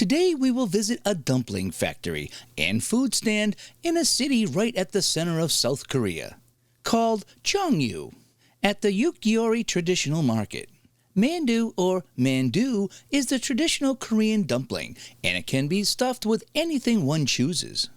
Today we will visit a dumpling factory and food stand in a city right at the center of South Korea, called Cheongju, at the Ukyeori Traditional Market. Mandu or mandu is the traditional Korean dumpling, and it can be stuffed with anything one chooses.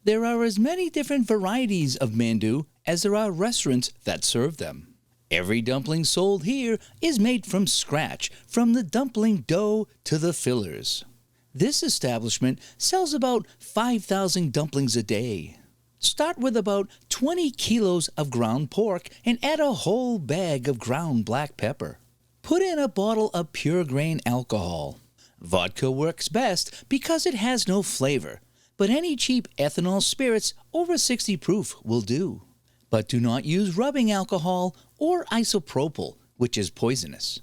There are as many different varieties of mandu as there are restaurants that serve them. Every dumpling sold here is made from scratch, from the dumpling dough to the fillers. This establishment sells about 5,000 dumplings a day. Start with about 20 kilos of ground pork and add a whole bag of ground black pepper. Put in a bottle of pure grain alcohol. Vodka works best because it has no flavor, but any cheap ethanol spirits over 60 proof will do. But do not use rubbing alcohol or isopropyl, which is poisonous.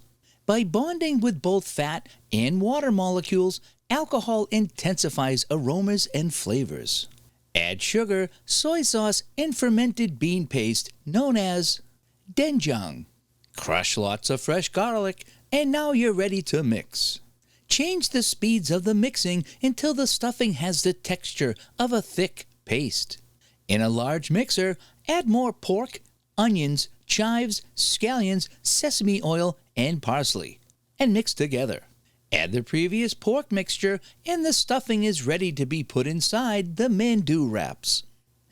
By bonding with both fat and water molecules, alcohol intensifies aromas and flavors. Add sugar, soy sauce, and fermented bean paste known as doenjang. Crush lots of fresh garlic, and now you're ready to mix. Change the speeds of the mixing until the stuffing has the texture of a thick paste. In a large mixer, add more pork, onions, chives, scallions, sesame oil, and parsley, and mix together. Add the previous pork mixture, and the stuffing is ready to be put inside the mandu wraps.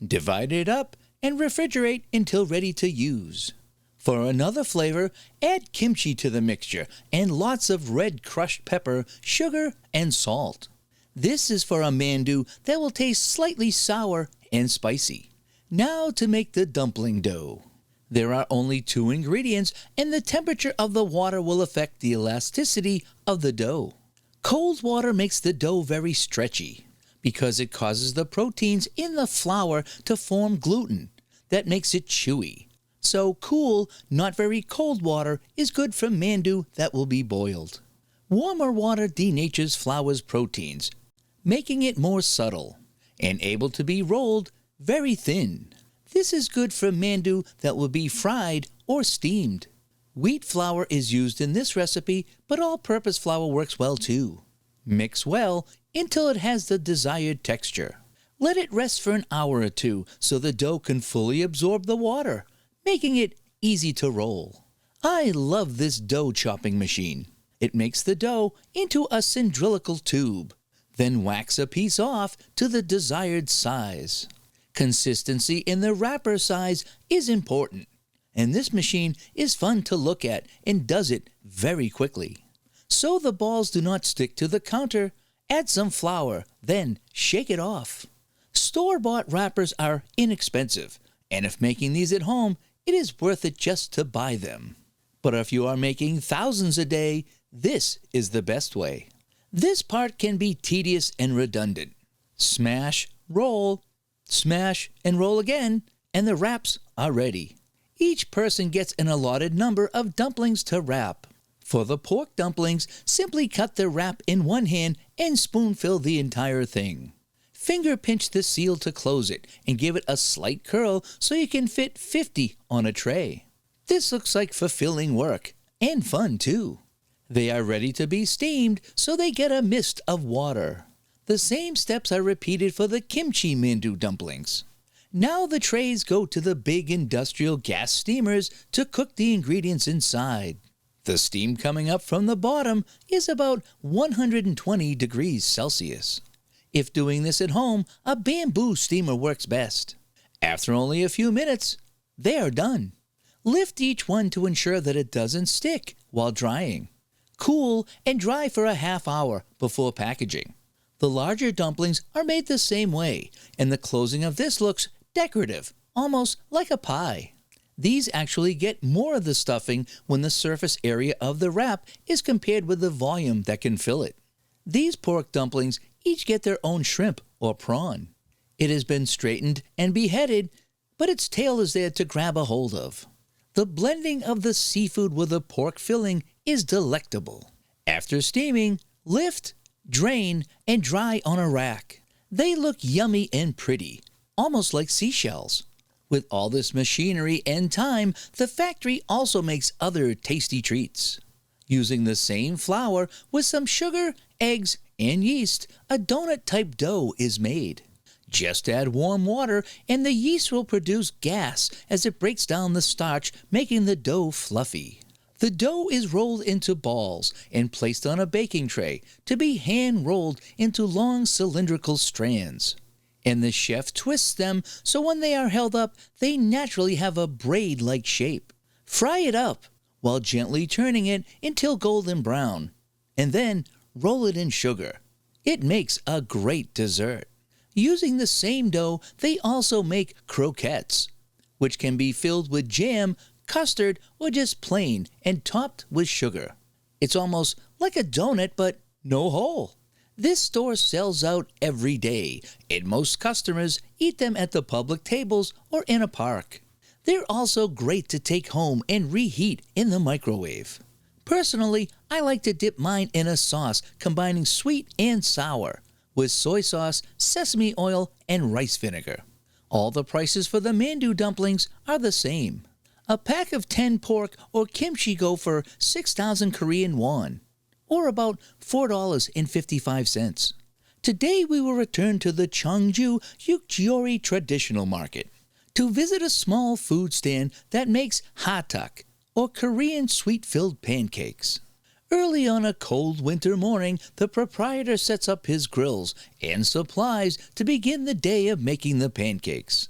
Divide it up and refrigerate until ready to use. For another flavor, add kimchi to the mixture and lots of red crushed pepper, sugar, and salt. This is for a mandu that will taste slightly sour and spicy. Now to make the dumpling dough. There are only 2 ingredients, and the temperature of the water will affect the elasticity of the dough. Cold water makes the dough very stretchy because it causes the proteins in the flour to form gluten that makes it chewy. So cool, not very cold water is good for mandu that will be boiled. Warmer water denatures flour's proteins, making it more subtle and able to be rolled very thin. This is good for mandu that will be fried or steamed. Wheat flour is used in this recipe, but all-purpose flour works well too. Mix well until it has the desired texture. Let it rest for an hour or 2 so the dough can fully absorb the water, making it easy to roll. I love this dough chopping machine. It makes the dough into a cylindrical tube, then wax a piece off to the desired size. Consistency in the wrapper size is important, and this machine is fun to look at and does it very quickly. So the balls do not stick to the counter, add some flour, then shake it off. Store-bought wrappers are inexpensive, and if making these at home, it is worth it just to buy them. But if you are making thousands a day, this is the best way. This part can be tedious and redundant. Smash, and roll again, and the wraps are ready. Each person gets an allotted number of dumplings to wrap. For the pork dumplings, simply cut the wrap in one hand and spoon fill the entire thing. Finger pinch the seal to close it and give it a slight curl so you can fit 50 on a tray. This looks like fulfilling work and fun too. They are ready to be steamed so they get a mist of water. The same steps are repeated for the kimchi mandu dumplings. Now the trays go to the big industrial gas steamers to cook the ingredients inside. The steam coming up from the bottom is about 120 degrees Celsius. If doing this at home, a bamboo steamer works best. After only a few minutes, they are done. Lift each one to ensure that it doesn't stick while drying. Cool and dry for a half hour before packaging. The larger dumplings are made the same way, and the closing of this looks decorative, almost like a pie. These actually get more of the stuffing when the surface area of the wrap is compared with the volume that can fill it. These pork dumplings each get their own shrimp or prawn. It has been straightened and beheaded, but its tail is there to grab a hold of. The blending of the seafood with the pork filling is delectable. After steaming, lift, drain, and dry on a rack. They look yummy and pretty, almost like seashells. With all this machinery and time, the factory also makes other tasty treats. Using the same flour with some sugar, eggs, and yeast, a donut-type dough is made. Just add warm water and the yeast will produce gas as it breaks down the starch, making the dough fluffy. The dough is rolled into balls and placed on a baking tray to be hand-rolled into long cylindrical strands. And the chef twists them so when they are held up, they naturally have a braid-like shape. Fry it up while gently turning it until golden brown, and then roll it in sugar. It makes a great dessert. Using the same dough, they also make croquettes, which can be filled with jam, custard, or just plain and topped with sugar. It's almost like a donut, but no hole. This store sells out every day, and most customers eat them at the public tables or in a park. They're also great to take home and reheat in the microwave. Personally, I like to dip mine in a sauce combining sweet and sour, with soy sauce, sesame oil, and rice vinegar. All the prices for the mandu dumplings are the same. A pack of 10 pork or kimchi go for 6,000 Korean won, or about $4.55. Today we will return to the Cheongju Yukjeori Traditional Market to visit a small food stand that makes hatak, or Korean sweet-filled pancakes. Early on a cold winter morning, the proprietor sets up his grills and supplies to begin the day of making the pancakes.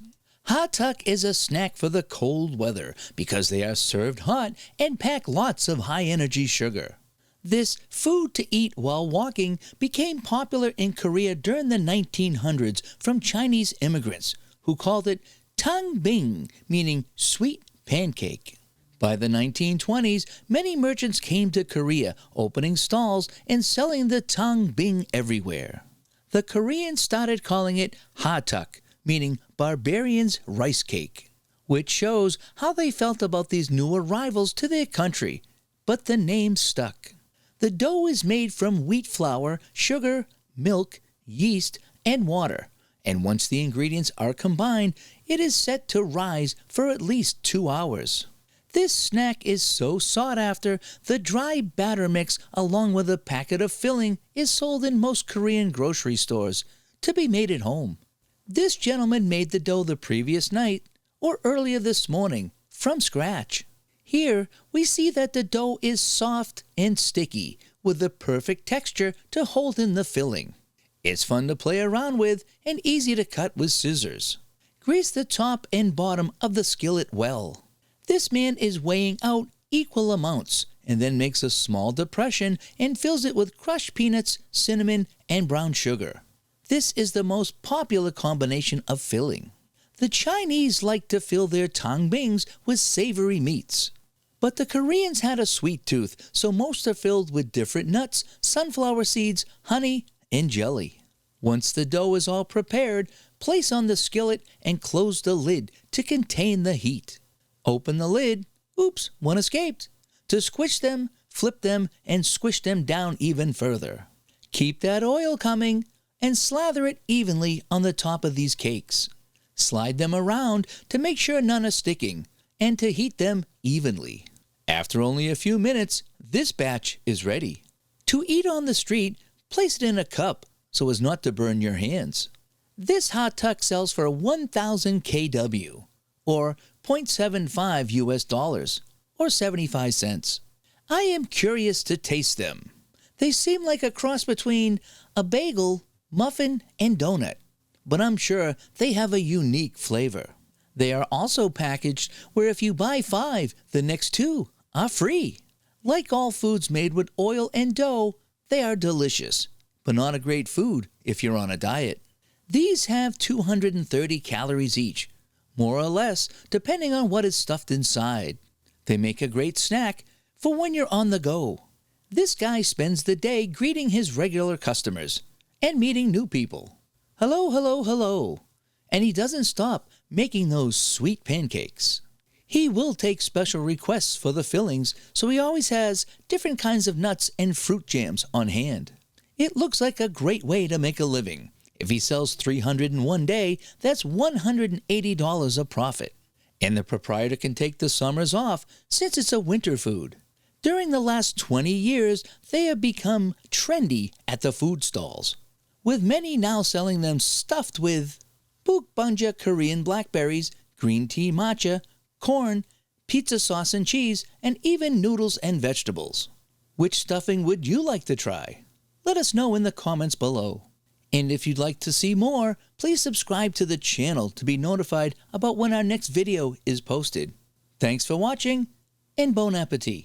Hatak is a snack for the cold weather because they are served hot and pack lots of high-energy sugar. This food to eat while walking became popular in Korea during the 1900s from Chinese immigrants who called it tangbing, meaning sweet pancake. By the 1920s, many merchants came to Korea, opening stalls and selling the tangbing everywhere. The Koreans started calling it hatak, meaning barbarian's rice cake, which shows how they felt about these new arrivals to their country, but the name stuck. The dough is made from wheat flour, sugar, milk, yeast, and water, and once the ingredients are combined, it is set to rise for at least 2 hours. This snack is so sought after, the dry batter mix along with a packet of filling is sold in most Korean grocery stores to be made at home. This gentleman made the dough the previous night or earlier this morning from scratch. Here we see that the dough is soft and sticky with the perfect texture to hold in the filling. It's fun to play around with and easy to cut with scissors. Grease the top and bottom of the skillet well. This man is weighing out equal amounts and then makes a small depression and fills it with crushed peanuts, cinnamon, and brown sugar. This is the most popular combination of filling. The Chinese like to fill their tangbings with savory meats. But the Koreans had a sweet tooth, so most are filled with different nuts, sunflower seeds, honey, and jelly. Once the dough is all prepared, place on the skillet and close the lid to contain the heat. Open the lid, oops, one escaped, to squish them, flip them, and squish them down even further. Keep that oil coming and slather it evenly on the top of these cakes. Slide them around to make sure none are sticking and to heat them evenly. After only a few minutes, this batch is ready. To eat on the street, place it in a cup so as not to burn your hands. This hot tuck sells for 1,000 KW, or $0.75 US, or 75 cents. I am curious to taste them. They seem like a cross between a bagel, muffin, and donut, but I'm sure they have a unique flavor. They are also packaged where if you buy 5, the next 2 are free. Like all foods made with oil and dough, they are delicious, but not a great food if you're on a diet. These have 230 calories each, more or less, depending on what is stuffed inside. They make a great snack for when you're on the go. This guy spends the day greeting his regular customers and meeting new people. Hello, hello, hello. And he doesn't stop making those sweet pancakes. He will take special requests for the fillings, so he always has different kinds of nuts and fruit jams on hand. It looks like a great way to make a living. If he sells 300 in one day, that's $180 a profit. And the proprietor can take the summers off since it's a winter food. During the last 20 years, they have become trendy at the food stalls, with many now selling them stuffed with bukbanja Korean blackberries, green tea matcha, corn, pizza sauce and cheese, and even noodles and vegetables. Which stuffing would you like to try? Let us know in the comments below. And if you'd like to see more, please subscribe to the channel to be notified about when our next video is posted. Thanks for watching, and bon appetit!